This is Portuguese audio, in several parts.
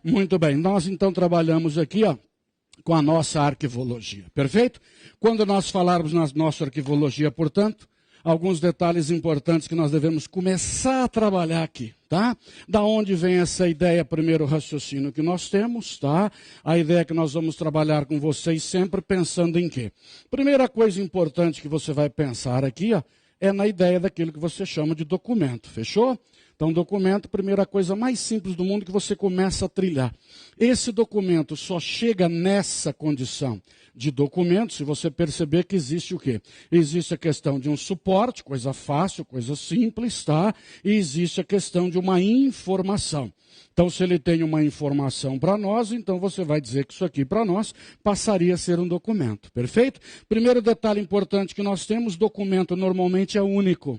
Muito bem, nós então trabalhamos aqui, com a nossa arquivologia, perfeito? Quando nós falarmos na nossa arquivologia, portanto, alguns detalhes importantes que nós devemos começar a trabalhar aqui, tá? Da onde vem essa ideia, primeiro raciocínio que nós temos, tá? A ideia que nós vamos trabalhar com vocês sempre pensando em quê? Primeira coisa importante que você vai pensar aqui, é na ideia daquilo que você chama de documento, fechou? Então, documento, primeira coisa mais simples do mundo que você começa a trilhar. Esse documento só chega nessa condição de documento se você perceber que existe o quê? Existe a questão de um suporte, coisa fácil, coisa simples, tá? E existe a questão de uma informação. Então, se ele tem uma informação para nós, então você vai dizer que isso aqui para nós passaria a ser um documento, perfeito? Primeiro detalhe importante que nós temos, documento normalmente é único.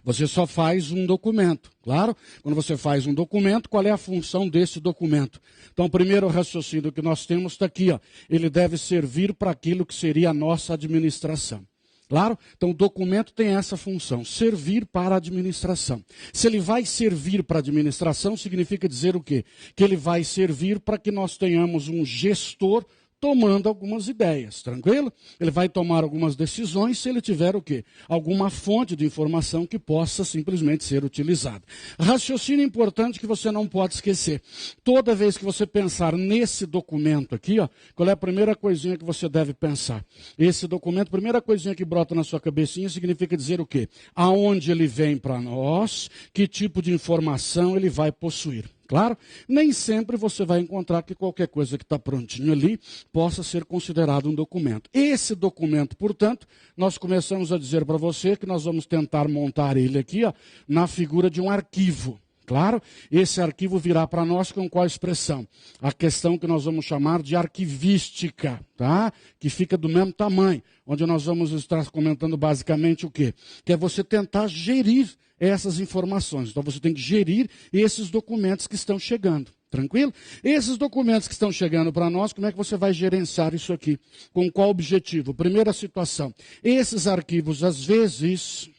Você só faz um documento, claro? Quando você faz um documento, qual é a função desse documento? Então, o primeiro raciocínio que nós temos está aqui, ele deve servir para aquilo que seria a nossa administração. Claro? Então, o documento tem essa função, servir para a administração. Se ele vai servir para a administração, significa dizer o quê? Que ele vai servir para que nós tenhamos um gestor tomando algumas ideias, tranquilo? Ele vai tomar algumas decisões se ele tiver o quê? Alguma fonte de informação que possa simplesmente ser utilizada. Raciocínio importante que você não pode esquecer. Toda vez que você pensar nesse documento aqui, qual é a primeira coisinha que você deve pensar? Esse documento, primeira coisinha que brota na sua cabecinha significa dizer o quê? Aonde ele vem para nós, que tipo de informação ele vai possuir. Claro, nem sempre você vai encontrar que qualquer coisa que está prontinho ali possa ser considerado um documento. Esse documento, portanto, nós começamos a dizer para você que nós vamos tentar montar ele aqui na figura de um arquivo. Claro, esse arquivo virá para nós com qual expressão? A questão que nós vamos chamar de arquivística, tá? Que fica do mesmo tamanho, onde nós vamos estar comentando basicamente o quê? Que é você tentar gerir essas informações. Então você tem que gerir esses documentos que estão chegando. Tranquilo? Esses documentos que estão chegando para nós, como é que você vai gerenciar isso aqui? Com qual objetivo? Primeira situação. Esses arquivos, às vezes,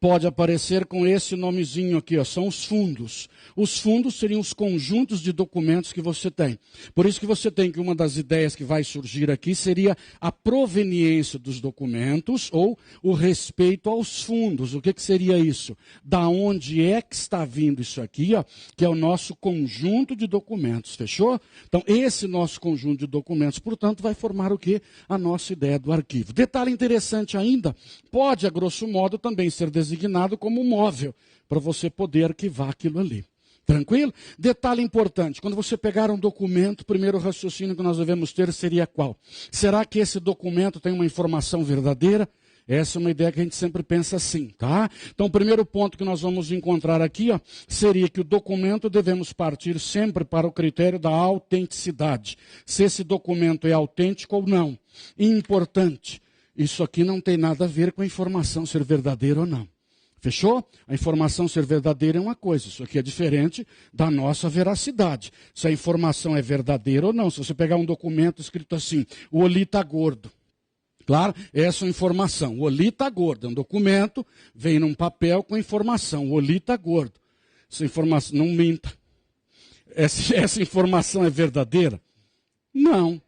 pode aparecer com esse nomezinho aqui, são os fundos. Os fundos seriam os conjuntos de documentos que você tem. Por isso que você tem que uma das ideias que vai surgir aqui seria a proveniência dos documentos ou o respeito aos fundos. O que seria isso? Da onde é que está vindo isso aqui, que é o nosso conjunto de documentos, fechou? Então, esse nosso conjunto de documentos, portanto, vai formar o quê? A nossa ideia do arquivo. Detalhe interessante ainda, pode, a grosso modo, também ser designado como móvel, para você poder arquivar aquilo ali. Tranquilo? Detalhe importante, quando você pegar um documento, o primeiro raciocínio que nós devemos ter seria qual? Será que esse documento tem uma informação verdadeira? Essa é uma ideia que a gente sempre pensa assim, tá? Então, o primeiro ponto que nós vamos encontrar aqui, seria que o documento devemos partir sempre para o critério da autenticidade. Se esse documento é autêntico ou não. Importante, isso aqui não tem nada a ver com a informação ser verdadeira ou não. Fechou? A informação ser verdadeira é uma coisa, isso aqui é diferente da nossa veracidade. Se a informação é verdadeira ou não. Se você pegar um documento escrito assim, o Oli está gordo. Claro, essa é a informação. O Oli está gordo. É um documento, vem num papel com informação. O Oli está gordo. Essa informação, não minta. Essa informação é verdadeira? Não.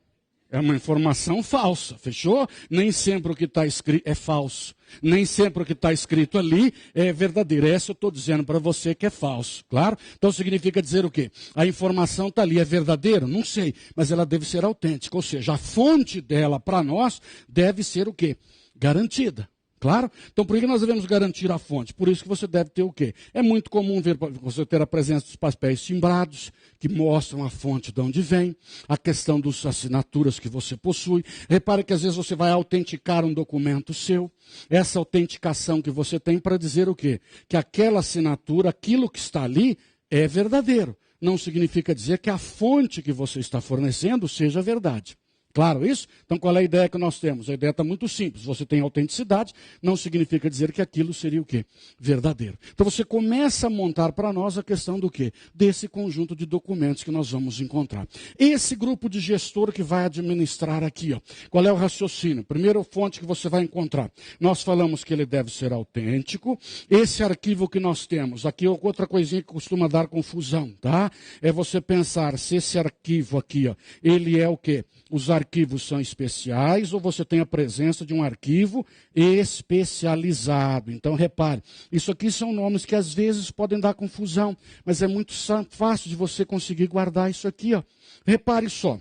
É uma informação falsa, fechou? Nem sempre o que está escrito é falso. Nem sempre o que está escrito ali é verdadeiro. Essa eu estou dizendo para você que é falso, claro? Então significa dizer o quê? A informação está ali, é verdadeira? Não sei, mas ela deve ser autêntica. Ou seja, a fonte dela para nós deve ser o quê? Garantida. Claro? Então, por que nós devemos garantir a fonte? Por isso que você deve ter o quê? É muito comum ver você ter a presença dos papéis timbrados, que mostram a fonte de onde vem, a questão das assinaturas que você possui. Repare que às vezes você vai autenticar um documento seu, essa autenticação que você tem para dizer o quê? Que aquela assinatura, aquilo que está ali, é verdadeiro. Não significa dizer que a fonte que você está fornecendo seja verdade. Claro isso? Então qual é a ideia que nós temos? A ideia está muito simples. Você tem autenticidade, não significa dizer que aquilo seria o quê? Verdadeiro. Então você começa a montar para nós a questão do quê? Desse conjunto de documentos que nós vamos encontrar. Esse grupo de gestor que vai administrar aqui, ó. Qual é o raciocínio? Primeira fonte que você vai encontrar. Nós falamos que ele deve ser autêntico. Esse arquivo que nós temos, aqui é outra coisinha que costuma dar confusão, tá? É você pensar se esse arquivo aqui, ó, ele é o quê? Os arquivos são especiais ou você tem a presença de um arquivo especializado. Então, repare, isso aqui são nomes que às vezes podem dar confusão, mas é muito fácil de você conseguir guardar isso aqui, ó. Repare só.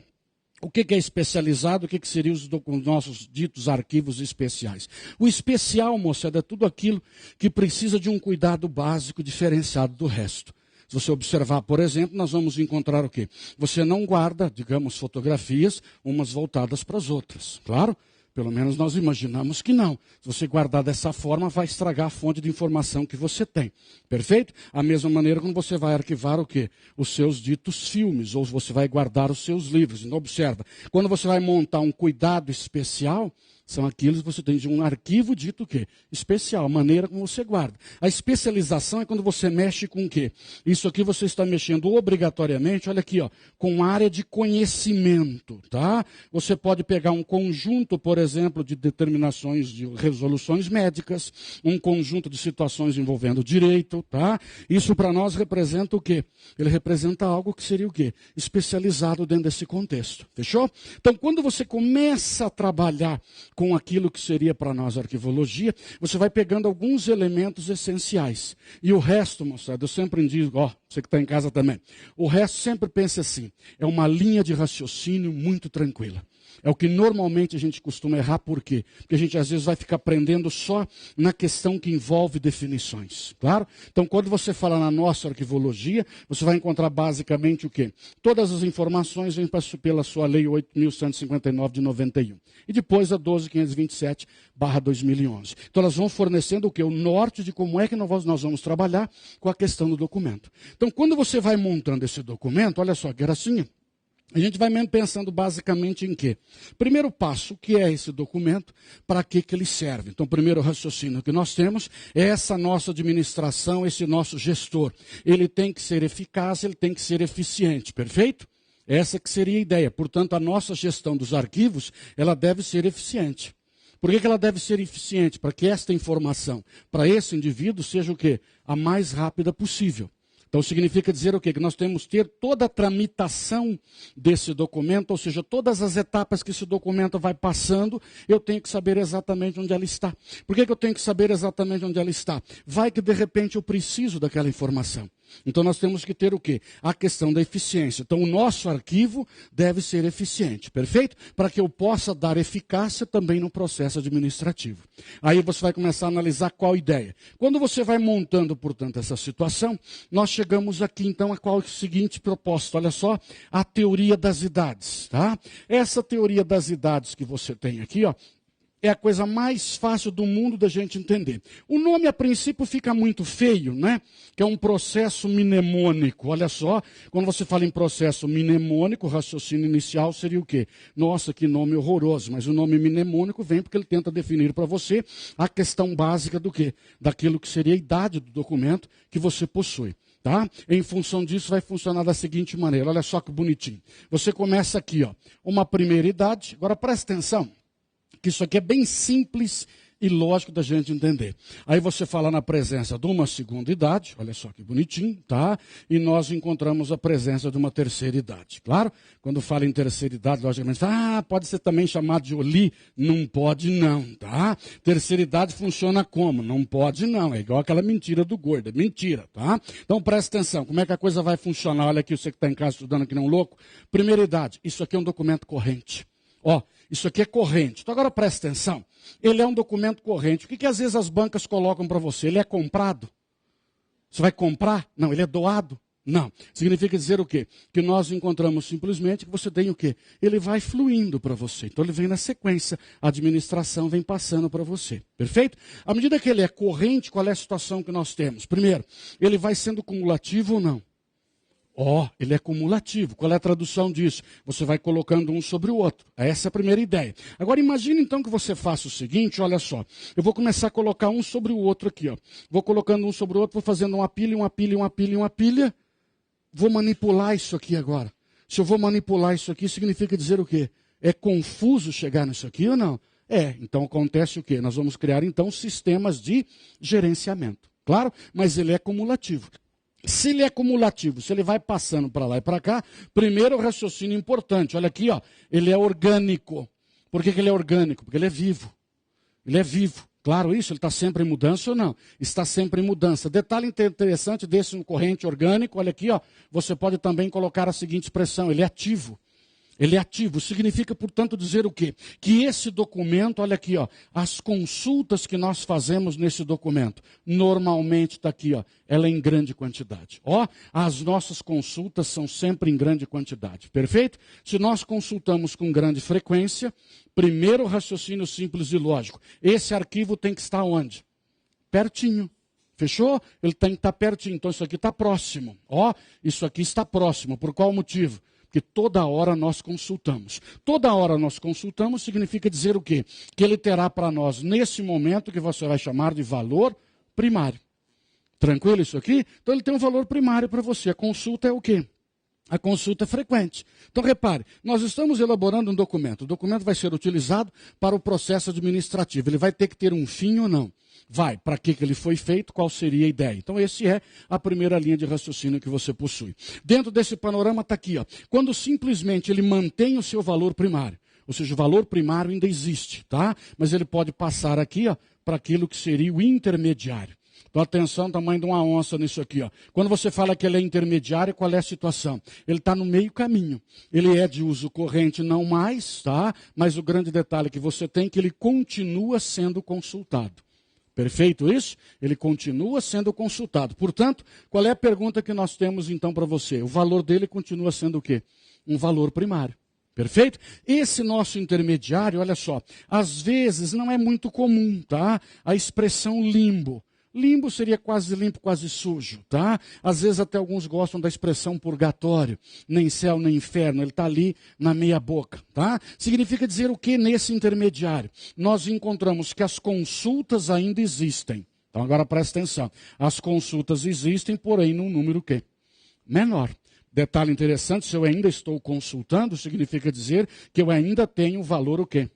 O que é especializado? O que seriam os nossos ditos arquivos especiais? O especial, moçada, é tudo aquilo que precisa de um cuidado básico diferenciado do resto. Se você observar, por exemplo, nós vamos encontrar o quê? Você não guarda, digamos, fotografias, umas voltadas para as outras. Claro? Pelo menos nós imaginamos que não. Se você guardar dessa forma, vai estragar a fonte de informação que você tem. Perfeito? A mesma maneira como você vai arquivar o quê? Os seus ditos filmes, ou você vai guardar os seus livros. Então, observa, quando você vai montar um cuidado especial, são aqueles que você tem de um arquivo dito o quê? Especial, a maneira como você guarda. A especialização é quando você mexe com o quê? Isso aqui você está mexendo obrigatoriamente, olha aqui, ó, com área de conhecimento, tá? Você pode pegar um conjunto, por exemplo, de determinações de resoluções médicas, um conjunto de situações envolvendo direito, tá? Isso para nós representa o quê? Ele representa algo que seria o quê? Especializado dentro desse contexto. Fechou? Então, quando você começa a trabalhar com aquilo que seria para nós arquivologia, você vai pegando alguns elementos essenciais. E o resto, moçada, eu sempre digo, ó, você que está em casa também, o resto sempre pensa assim, é uma linha de raciocínio muito tranquila. É o que normalmente a gente costuma errar, por quê? Porque a gente às vezes vai ficar aprendendo só na questão que envolve definições, claro? Então, quando você fala na nossa arquivologia, você vai encontrar basicamente o quê? Todas as informações vêm pela sua lei 8.159 de 91. E depois a 12.527/2011. Então, elas vão fornecendo o quê? O norte de como é que nós vamos trabalhar com a questão do documento. Então, quando você vai montando esse documento, olha só, gracinha, a gente vai mesmo pensando basicamente em quê? Primeiro passo, o que é esse documento? Para que ele serve? Então, o primeiro raciocínio que nós temos é essa nossa administração, esse nosso gestor. Ele tem que ser eficaz, ele tem que ser eficiente, perfeito? Essa que seria a ideia. Portanto, a nossa gestão dos arquivos, ela deve ser eficiente. Por que ela deve ser eficiente? Para que esta informação, para esse indivíduo, seja o quê? A mais rápida possível. Então significa dizer o quê? Que nós temos que ter toda a tramitação desse documento, ou seja, todas as etapas que esse documento vai passando, eu tenho que saber exatamente onde ela está. Por que eu tenho que saber exatamente onde ela está? Vai que de repente eu preciso daquela informação. Então nós temos que ter o quê? A questão da eficiência. Então o nosso arquivo deve ser eficiente, perfeito? Para que eu possa dar eficácia também no processo administrativo. Aí você vai começar a analisar qual ideia. Quando você vai montando, portanto, essa situação, nós chegamos aqui então a qual é o seguinte propósito. Olha só, a teoria das idades, tá? Essa teoria das idades que você tem aqui, ó, é a coisa mais fácil do mundo da gente entender. O nome, a princípio, fica muito feio, né? Que é um processo mnemônico. Olha só, quando você fala em processo mnemônico, o raciocínio inicial seria o quê? Nossa, que nome horroroso. Mas o nome mnemônico vem porque ele tenta definir para você a questão básica do quê? Daquilo que seria a idade do documento que você possui. Tá? Em função disso, vai funcionar da seguinte maneira. Olha só que bonitinho. Você começa aqui, ó, uma primeira idade. Agora, presta atenção, que isso aqui é bem simples e lógico da gente entender. Aí você fala na presença de uma segunda idade, olha só que bonitinho, tá? E nós encontramos a presença de uma terceira idade. Claro, quando fala em terceira idade, logicamente, pode ser também chamado de Oli. Não pode não, tá? Terceira idade funciona como? Não pode não, é igual aquela mentira do gordo, é mentira, tá? Então presta atenção, como é que a coisa vai funcionar? Olha aqui, você que está em casa estudando aqui não louco. Primeira idade, isso aqui é um documento corrente. Ó, isso aqui é corrente. Então agora presta atenção. Ele é um documento corrente. O que às vezes as bancas colocam para você? Ele é comprado? Você vai comprar? Não, ele é doado? Não. Significa dizer o quê? Que nós encontramos simplesmente que você tem o quê? Ele vai fluindo para você. Então ele vem na sequência. A administração vem passando para você. Perfeito? À medida que ele é corrente, qual é a situação que nós temos? Primeiro, ele vai sendo cumulativo ou não? Ele é cumulativo. Qual é a tradução disso? Você vai colocando um sobre o outro. Essa é a primeira ideia. Agora imagine então que você faça o seguinte, olha só. Eu vou começar a colocar um sobre o outro aqui, ó. Vou colocando um sobre o outro, vou fazendo uma pilha, uma pilha, uma pilha, uma pilha. Vou manipular isso aqui agora. Se eu vou manipular isso aqui, significa dizer o quê? É confuso chegar nisso aqui ou não? Então acontece o quê? Nós vamos criar então sistemas de gerenciamento. Claro, mas ele é cumulativo. Se ele é cumulativo, se ele vai passando para lá e para cá, primeiro raciocínio importante, olha aqui, ó, ele é orgânico. Por que ele é orgânico? Porque ele é vivo. Ele é vivo. Claro isso, ele está sempre em mudança ou não? Está sempre em mudança. Detalhe interessante desse corrente orgânico, olha aqui, ó, você pode também colocar a seguinte expressão, ele é ativo. Ele é ativo, significa, portanto, dizer o quê? Que esse documento, olha aqui, ó, as consultas que nós fazemos nesse documento, normalmente está aqui, ó, ela é em grande quantidade. As nossas consultas são sempre em grande quantidade, perfeito? Se nós consultamos com grande frequência, primeiro raciocínio simples e lógico, esse arquivo tem que estar onde? Pertinho. Fechou? Ele tem que estar pertinho, então isso aqui está próximo. Isso aqui está próximo, por qual motivo? Que toda hora nós consultamos. Toda hora nós consultamos significa dizer o quê? Que ele terá para nós, nesse momento, que você vai chamar de valor primário. Tranquilo isso aqui? Então ele tem um valor primário para você. A consulta é o quê? A consulta é frequente. Então repare, nós estamos elaborando um documento. O documento vai ser utilizado para o processo administrativo. Ele vai ter que ter um fim ou não? Vai. Para que ele foi feito? Qual seria a ideia? Então, esse é a primeira linha de raciocínio que você possui. Dentro desse panorama está aqui, ó. Quando simplesmente ele mantém o seu valor primário, ou seja, o valor primário ainda existe, tá? Mas ele pode passar aqui, ó, para aquilo que seria o intermediário. Então, atenção, tamanho de uma onça nisso aqui, ó. Quando você fala que ele é intermediário, qual é a situação? Ele está no meio caminho. Ele é de uso corrente, não mais, tá? Mas o grande detalhe que você tem é que ele continua sendo consultado. Perfeito isso? Ele continua sendo consultado. Portanto, qual é a pergunta que nós temos então para você? O valor dele continua sendo o quê? Um valor primário. Perfeito? Esse nosso intermediário, olha só, às vezes não é muito comum, tá? A expressão limbo. Limbo seria quase limpo, quase sujo, tá? Às vezes até alguns gostam da expressão purgatório, nem céu nem inferno, ele está ali na meia boca, tá? Significa dizer o que nesse intermediário? Nós encontramos que as consultas ainda existem. Então agora presta atenção, as consultas existem, porém num número o quê? Menor. Detalhe interessante, se eu ainda estou consultando, significa dizer que eu ainda tenho valor o quê?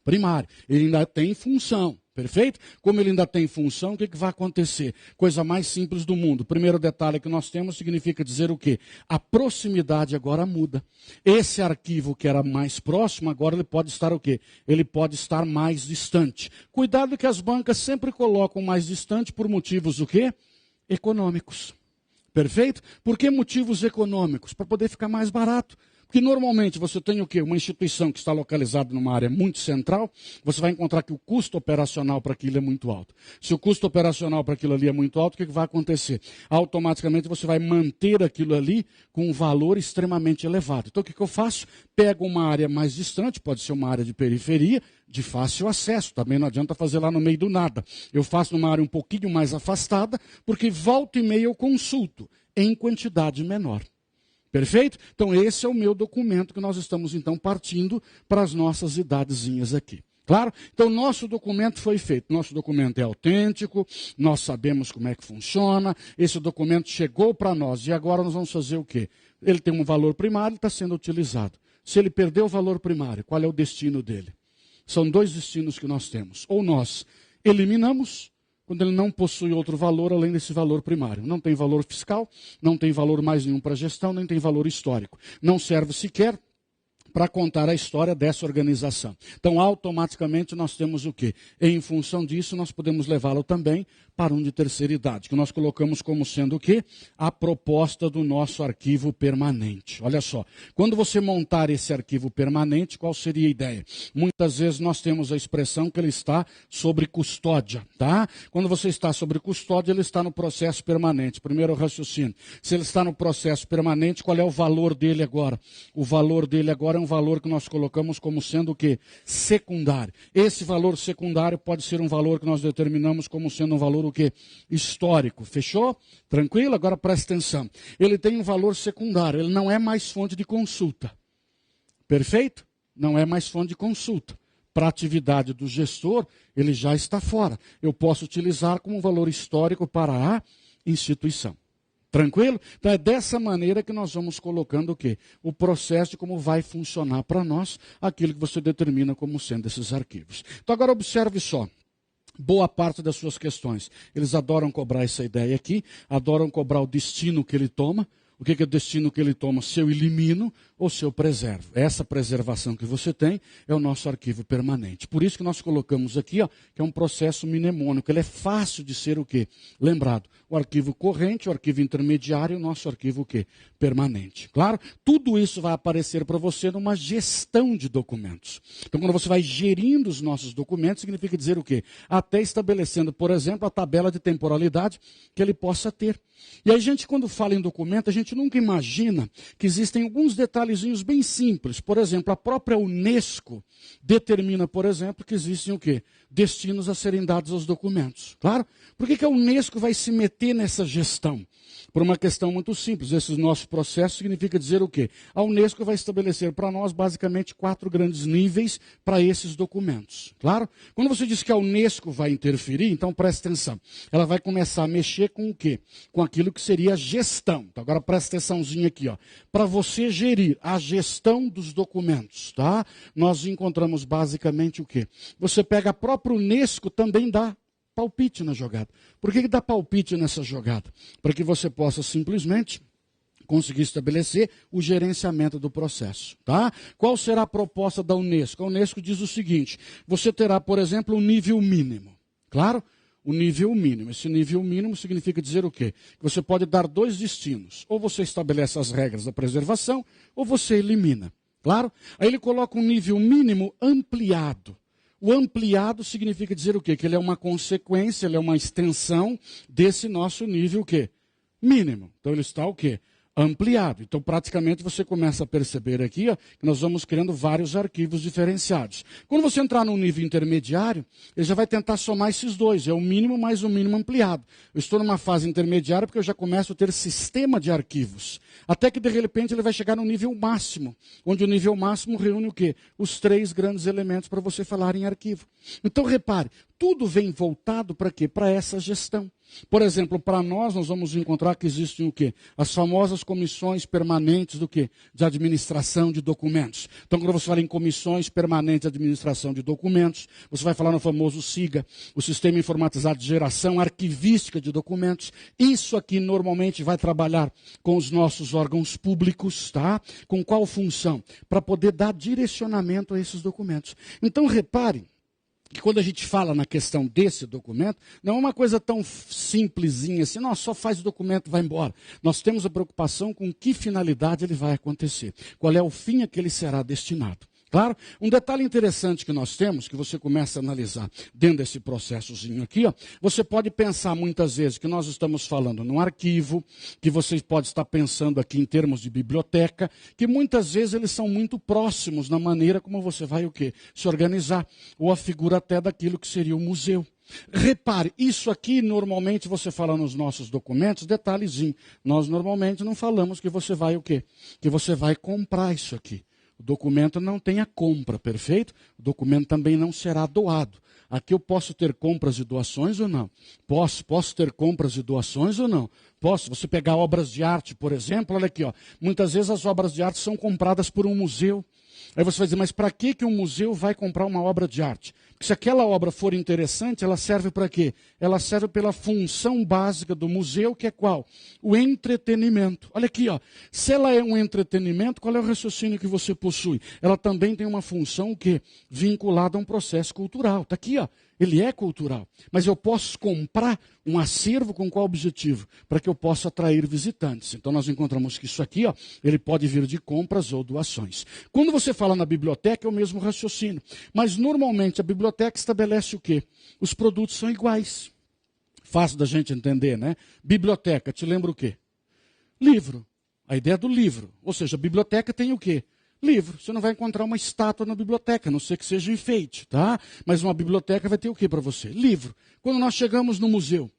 Primário. Ele ainda tem função. Perfeito? Como ele ainda tem função, o que vai acontecer? Coisa mais simples do mundo. O primeiro detalhe que nós temos significa dizer o quê? A proximidade agora muda. Esse arquivo que era mais próximo, agora ele pode estar o quê? Ele pode estar mais distante. Cuidado que as bancas sempre colocam mais distante por motivos o quê? Econômicos. Perfeito? Por que motivos econômicos? Para poder ficar mais barato. Porque normalmente você tem o quê? Uma instituição que está localizada numa área muito central, você vai encontrar que o custo operacional para aquilo é muito alto. Se o custo operacional para aquilo ali é muito alto, o que vai acontecer? Automaticamente você vai manter aquilo ali com um valor extremamente elevado. Então o que eu faço? Pego uma área mais distante, pode ser uma área de periferia, de fácil acesso, também não adianta fazer lá no meio do nada. Eu faço numa área um pouquinho mais afastada, porque volta e meia eu consulto em quantidade menor. Perfeito? Então esse é o meu documento que nós estamos então partindo para as nossas idadezinhas aqui. Claro? Então nosso documento foi feito. Nosso documento é autêntico, nós sabemos como é que funciona, esse documento chegou para nós e agora nós vamos fazer o quê? Ele tem um valor primário e está sendo utilizado. Se ele perdeu o valor primário, qual é o destino dele? São dois destinos que nós temos. Ou nós eliminamos, quando ele não possui outro valor além desse valor primário. Não tem valor fiscal, não tem valor mais nenhum para gestão, nem tem valor histórico. Não serve sequer para contar a história dessa organização. Então, automaticamente, nós temos o quê? Em função disso, nós podemos levá-lo também para um de terceira idade, que nós colocamos como sendo o quê? A proposta do nosso arquivo permanente. Olha só, quando você montar esse arquivo permanente, qual seria a ideia? Muitas vezes nós temos a expressão que ele está sobre custódia, tá? Quando você está sobre custódia, ele está no processo permanente. Primeiro raciocínio. Se ele está no processo permanente, qual é o valor dele agora? O valor dele agora é um valor que nós colocamos como sendo o quê? Secundário. Esse valor secundário pode ser um valor que nós determinamos como sendo um valor o quê? Histórico. Fechou? Tranquilo? Agora presta atenção. Ele tem um valor secundário, ele não é mais fonte de consulta. Perfeito? Não é mais fonte de consulta. Para a atividade do gestor, ele já está fora. Eu posso utilizar como valor histórico para a instituição. Tranquilo? Então é dessa maneira que nós vamos colocando o quê? O processo de como vai funcionar para nós aquilo que você determina como sendo esses arquivos. Então agora observe só. Boa parte das suas questões. Eles adoram cobrar essa ideia aqui, adoram cobrar o destino que ele toma. O que é o destino que ele toma? Se eu elimino ou se eu preservo. Essa preservação que você tem é o nosso arquivo permanente. Por isso que nós colocamos aqui, ó, que é um processo mnemônico. Ele é fácil de ser o quê? Lembrado. O arquivo corrente, o arquivo intermediário e o nosso arquivo o quê? Permanente. Claro? Tudo isso vai aparecer para você numa gestão de documentos. Então, quando você vai gerindo os nossos documentos, significa dizer o quê? Até estabelecendo, por exemplo, a tabela de temporalidade que ele possa ter. E a gente, quando fala em documento, a gente nunca imagina que existem alguns detalhezinhos bem simples. Por exemplo, a própria Unesco determina, por exemplo, que existem o quê? Destinos a serem dados aos documentos. Claro? Por que a Unesco vai se meter nessa gestão? Por uma questão muito simples. Esse nosso processo significa dizer o quê? A Unesco vai estabelecer para nós, basicamente, 4 grandes níveis para esses documentos. Claro? Quando você diz que a Unesco vai interferir, então presta atenção. Ela vai começar a mexer com o quê? Com aquilo que seria a gestão. Então, agora presta atençãozinha aqui, ó. Para você gerir a gestão dos documentos, tá? Nós encontramos basicamente o quê? Você pega a própria Unesco, também dá palpite na jogada. Por que dá palpite nessa jogada? Para que você possa simplesmente conseguir estabelecer o gerenciamento do processo. Tá? Qual será a proposta da Unesco? A Unesco diz o seguinte, você terá, por exemplo, um nível mínimo. Claro? O nível mínimo. Esse nível mínimo significa dizer o quê? Que você pode dar 2 destinos. Ou você estabelece as regras da preservação, ou você elimina. Claro? Aí ele coloca um nível mínimo ampliado. O ampliado significa dizer o quê? Que ele é uma consequência, ele é uma extensão desse nosso nível o quê? Mínimo. Então ele está o quê? Ampliado. Então praticamente você começa a perceber aqui ó, que nós vamos criando vários arquivos diferenciados. Quando você entrar no nível intermediário, ele já vai tentar somar esses 2. É o mínimo mais o mínimo ampliado. Eu estou numa fase intermediária porque eu já começo a ter sistema de arquivos. Até que de repente ele vai chegar no nível máximo. Onde o nível máximo reúne o quê? Os 3 grandes elementos para você falar em arquivo. Então repare, tudo vem voltado para quê? Para essa gestão. Por exemplo, para nós vamos encontrar que existem o quê? As famosas comissões permanentes do quê? De administração de documentos. Então, quando você fala em comissões permanentes de administração de documentos, você vai falar no famoso SIGA, o Sistema Informatizado de Geração Arquivística de Documentos. Isso aqui normalmente vai trabalhar com os nossos órgãos públicos, tá? Com qual função? Para poder dar direcionamento a esses documentos. Então, repare que quando a gente fala na questão desse documento, não é uma coisa tão simplesinha assim, não, só faz o documento e vai embora. Nós temos a preocupação com que finalidade ele vai acontecer, qual é o fim a que ele será destinado. Claro? Um detalhe interessante que nós temos, que você começa a analisar dentro desse processozinho aqui, ó, você pode pensar muitas vezes que nós estamos falando num arquivo, que você pode estar pensando aqui em termos de biblioteca, que muitas vezes eles são muito próximos na maneira como você vai o quê? Se organizar, ou a figura até daquilo que seria o museu. Repare, isso aqui normalmente você fala nos nossos documentos, detalhezinho, nós normalmente não falamos que você vai o quê? Que você vai comprar isso aqui. O documento não tem a compra, perfeito? O documento também não será doado. Aqui eu posso ter compras e doações ou não? Posso ter compras e doações ou não? Posso. Você pegar obras de arte, por exemplo, olha aqui, ó. Muitas vezes as obras de arte são compradas por um museu. Aí você vai dizer, mas para que um museu vai comprar uma obra de arte? Porque se aquela obra for interessante, ela serve para quê? Ela serve pela função básica do museu, que é qual? O entretenimento. Olha aqui, ó. Se ela é um entretenimento, qual é o raciocínio que você possui? Ela também tem uma função que vinculada a um processo cultural. Está aqui, ó. Ele é cultural. Mas eu posso comprar um acervo com qual objetivo? Para que eu possa atrair visitantes. Então nós encontramos que isso aqui, ó, ele pode vir de compras ou doações. Quando você fala na biblioteca, é o mesmo raciocínio. Mas normalmente a biblioteca estabelece o quê? Os produtos são iguais. Fácil da gente entender, né? Biblioteca, te lembra o quê? Livro. A ideia do livro. Ou seja, a biblioteca tem o quê? Livro. Você não vai encontrar uma estátua na biblioteca, a não ser que seja um enfeite, tá? Mas uma biblioteca vai ter o que para você? Livro. Quando nós chegamos no museu,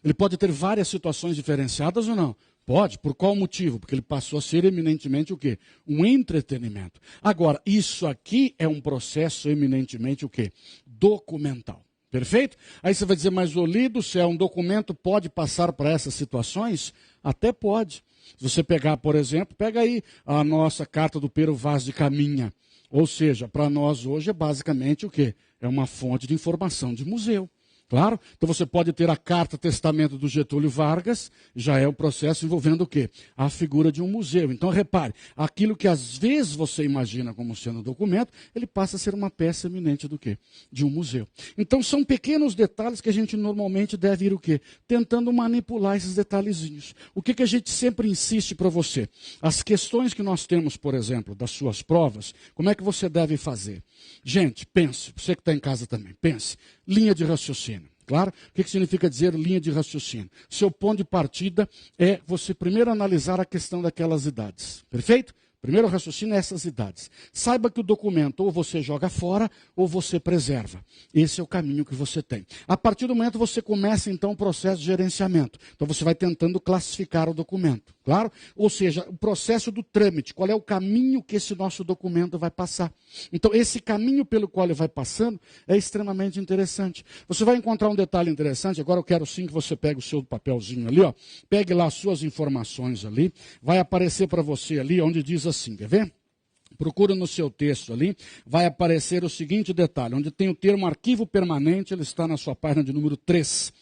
ele pode ter várias situações diferenciadas ou não? Pode. Por qual motivo? Porque ele passou a ser eminentemente o quê? Um entretenimento. Agora, isso aqui é um processo eminentemente o quê? Documental. Perfeito? Aí você vai dizer, mas Olido, se é um documento, pode passar para essas situações? Até pode. Se você pegar, por exemplo, pega aí a nossa carta do Pero Vaz de Caminha. Ou seja, para nós hoje é basicamente o quê? É uma fonte de informação de museu. Claro? Então você pode ter a carta testamento do Getúlio Vargas, já é o processo envolvendo o quê? A figura de um museu. Então repare, aquilo que às vezes você imagina como sendo um documento, ele passa a ser uma peça eminente do quê? De um museu. Então são pequenos detalhes que a gente normalmente deve ir o quê? Tentando manipular esses detalhezinhos. O que a gente sempre insiste para você? As questões que nós temos, por exemplo, das suas provas, como é que você deve fazer? Gente, pense, você que está em casa também, pense. Linha de raciocínio. Claro? O que significa dizer linha de raciocínio? Seu ponto de partida é você primeiro analisar a questão daquelas idades. Perfeito? Primeiro raciocínio é essas idades. Saiba que o documento ou você joga fora ou você preserva. Esse é o caminho que você tem. A partir do momento você começa então o processo de gerenciamento. Então você vai tentando classificar o documento. Claro? Ou seja, o processo do trâmite. Qual é o caminho que esse nosso documento vai passar? Então esse caminho pelo qual ele vai passando é extremamente interessante. Você vai encontrar um detalhe interessante. Agora eu quero sim que você pegue o seu papelzinho ali, ó. Pegue lá as suas informações ali. Vai aparecer para você ali onde diz assim, quer ver? Procura no seu texto ali, vai aparecer o seguinte detalhe, onde tem o termo arquivo permanente, ele está na sua página de número 3.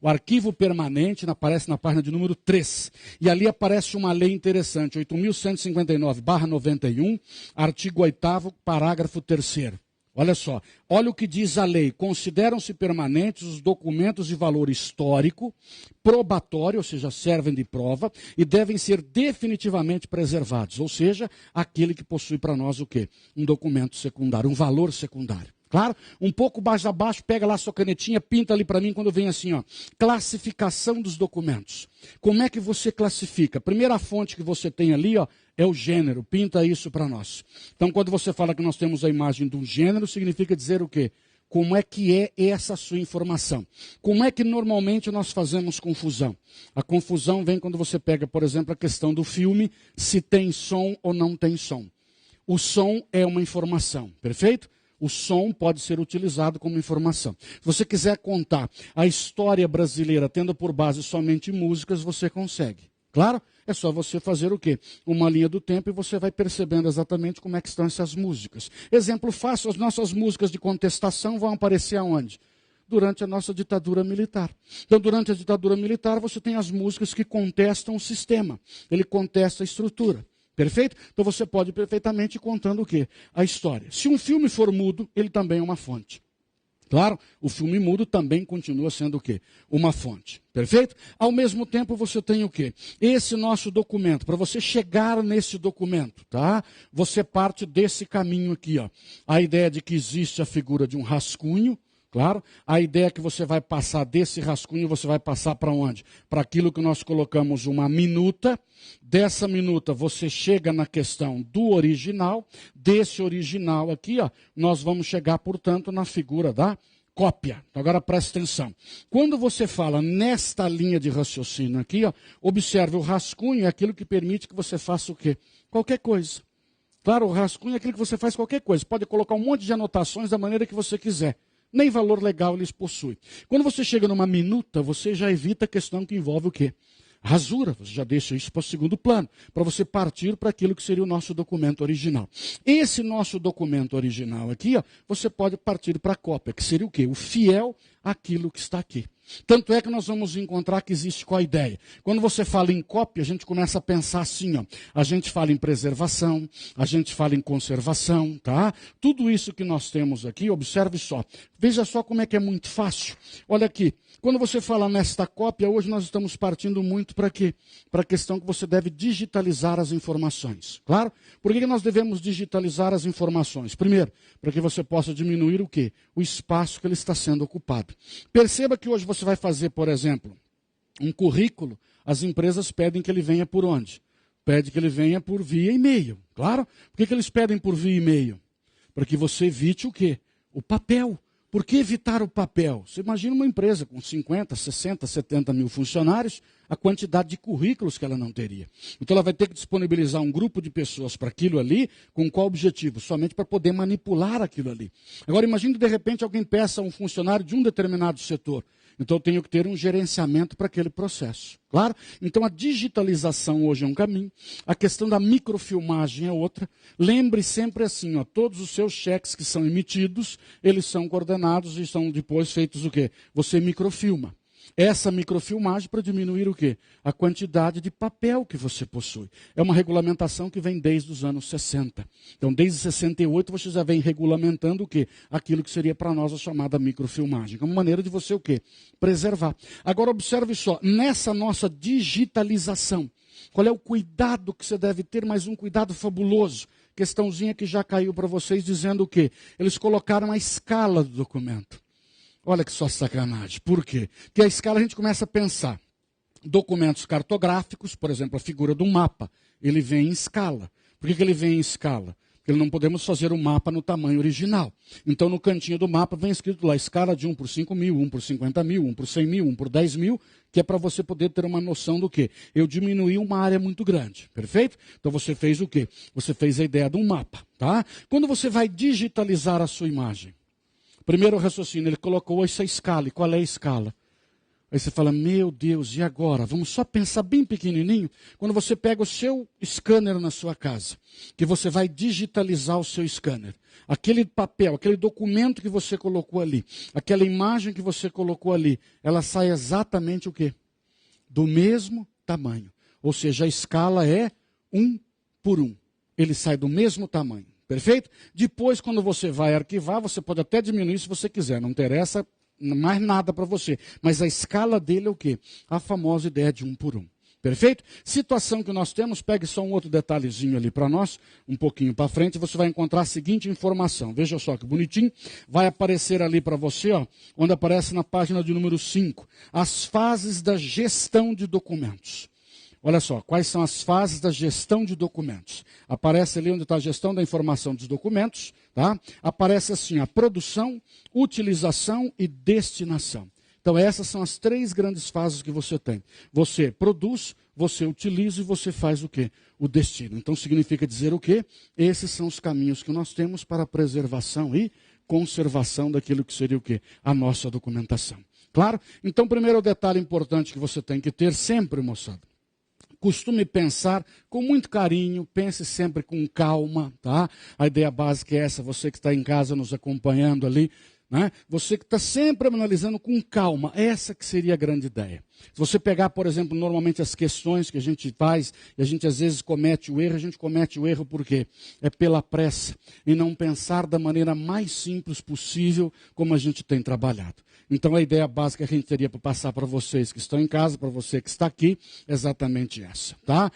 O arquivo permanente aparece na página de número 3. E ali aparece uma lei interessante, 8.159/91, artigo 8º, parágrafo 3º. Olha só, olha o que diz a lei. Consideram-se permanentes os documentos de valor histórico, probatório, ou seja, servem de prova, e devem ser definitivamente preservados. Ou seja, aquele que possui para nós o quê? Um documento secundário, um valor secundário. Claro? Um pouco mais abaixo, pega lá a sua canetinha, pinta ali para mim quando vem assim, ó. Classificação dos documentos. Como é que você classifica? A primeira fonte que você tem ali, ó, é o gênero. Pinta isso para nós. Então, quando você fala que nós temos a imagem de um gênero, significa dizer o quê? Como é que é essa sua informação? Como é que normalmente nós fazemos confusão? A confusão vem quando você pega, por exemplo, a questão do filme, se tem som ou não tem som. O som é uma informação, perfeito? O som pode ser utilizado como informação. Se você quiser contar a história brasileira tendo por base somente músicas, você consegue. Claro? É só você fazer o quê? Uma linha do tempo e você vai percebendo exatamente como é que estão essas músicas. Exemplo fácil, as nossas músicas de contestação vão aparecer aonde? Durante a nossa ditadura militar. Então, durante a ditadura militar, você tem as músicas que contestam o sistema. Ele contesta a estrutura. Perfeito? Então você pode perfeitamente ir contando o quê? A história. Se um filme for mudo, ele também é uma fonte. Claro, o filme mudo também continua sendo o quê? Uma fonte. Perfeito? Ao mesmo tempo você tem o quê? Esse nosso documento. Para você chegar nesse documento, tá? Você parte desse caminho aqui, ó. A ideia de que existe a figura de um rascunho. Claro, a ideia é que você vai passar desse rascunho, você vai passar para onde? Para aquilo que nós colocamos uma minuta. Dessa minuta você chega na questão do original. Desse original aqui, ó, nós vamos chegar, portanto, na figura da cópia. Então, agora presta atenção. Quando você fala nesta linha de raciocínio aqui, ó, observe o rascunho é aquilo que permite que você faça o quê? Qualquer coisa. Claro, o rascunho é aquilo que você faz qualquer coisa. Pode colocar um monte de anotações da maneira que você quiser. Nem valor legal eles possuem. Quando você chega numa minuta, você já evita a questão que envolve o quê? Rasura, você já deixa isso para o segundo plano, para você partir para aquilo que seria o nosso documento original. Esse nosso documento original aqui, ó, você pode partir para a cópia, que seria o quê? O fiel àquilo que está aqui. Tanto é que nós vamos encontrar que existe qual a ideia. Quando você fala em cópia, a gente começa a pensar assim, ó. A gente fala em preservação, a gente fala em conservação, tá? Tudo isso que nós temos aqui, observe só. Veja só como é que é muito fácil. Olha aqui, quando você fala nesta cópia, hoje nós estamos partindo muito para quê? Para a questão que você deve digitalizar as informações. Claro? Por que nós devemos digitalizar as informações? Primeiro, para que você possa diminuir o quê? O espaço que ele está sendo ocupado. Perceba que hoje você vai fazer, por exemplo, um currículo, as empresas pedem que ele venha por onde? pede que ele venha por via e-mail. Claro. Por que eles pedem por via e-mail? Para que você evite o quê? O papel. Por que evitar o papel? Você imagina uma empresa com 50, 60, 70 mil funcionários, a quantidade de currículos que ela não teria. Então ela vai ter que disponibilizar um grupo de pessoas para aquilo ali, com qual objetivo? Somente para poder manipular aquilo ali. Agora imagine que de repente alguém peça a um funcionário de um determinado setor. Então eu tenho que ter um gerenciamento para aquele processo. Claro? Então a digitalização hoje é um caminho, a questão da microfilmagem é outra. Lembre sempre assim, ó, todos os seus cheques que são emitidos, eles são coordenados e são depois feitos o quê? Você microfilma. Essa microfilmagem para diminuir o quê? A quantidade de papel que você possui. É uma regulamentação que vem desde os anos 60. Então, desde 68, você já vem regulamentando o quê? Aquilo que seria para nós a chamada microfilmagem. Como maneira de você o quê? Preservar. Agora, observe só, nessa nossa digitalização, qual é o cuidado que você deve ter, mas um cuidado fabuloso. Questãozinha que já caiu para vocês dizendo o quê? Eles colocaram a escala do documento. Olha que só sacanagem. Por quê? Porque a escala a gente começa a pensar. Documentos cartográficos, por exemplo, a figura do mapa, ele vem em escala. Por que ele vem em escala? Porque não podemos fazer o mapa no tamanho original. Então, no cantinho do mapa vem escrito lá, escala de 1 por 5 mil, 1 por 50 mil, 1 por 100 mil, 1 por 10 mil, que é para você poder ter uma noção do quê? Eu diminuí uma área muito grande, perfeito? Então, você fez o quê? Você fez a ideia de um mapa, tá? Quando você vai digitalizar a sua imagem, primeiro raciocínio, ele colocou essa escala. E qual é a escala? Aí você fala, meu Deus, e agora? Vamos só pensar bem pequenininho. Quando você pega o seu scanner na sua casa, que você vai digitalizar o seu scanner. Aquele papel, aquele documento que você colocou ali, aquela imagem que você colocou ali, ela sai exatamente o quê? Do mesmo tamanho. Ou seja, a escala é 1 por 1. Ele sai do mesmo tamanho. Perfeito? Depois, quando você vai arquivar, você pode até diminuir se você quiser. Não interessa mais nada para você. Mas a escala dele é o quê? A famosa ideia de 1 por 1. Perfeito? Situação que nós temos, pegue só um outro detalhezinho ali para nós, um pouquinho para frente, você vai encontrar a seguinte informação. Veja só que bonitinho. Vai aparecer ali para você, ó, onde aparece na página de número 5, as fases da gestão de documentos. Olha só, quais são as fases da gestão de documentos? Aparece ali onde está a gestão da informação dos documentos, tá? Aparece assim, a produção, utilização e destinação. Então essas são as 3 grandes fases que você tem. Você produz, você utiliza e você faz o quê? O destino. Então significa dizer o quê? Esses são os caminhos que nós temos para a preservação e conservação daquilo que seria o quê? A nossa documentação. Claro? Então primeiro detalhe importante que você tem que ter sempre, moçada. Costume pensar com muito carinho, pense sempre com calma, tá? A ideia básica é essa, você que está em casa nos acompanhando ali, né? Você que está sempre analisando com calma, essa que seria a grande ideia. Se você pegar, por exemplo, normalmente as questões que a gente faz, e a gente às vezes comete o erro, a gente comete o erro por quê? É pela pressa, e não pensar da maneira mais simples possível como a gente tem trabalhado. Então a ideia básica que a gente teria para passar para vocês que estão em casa, para você que está aqui, é exatamente essa, tá?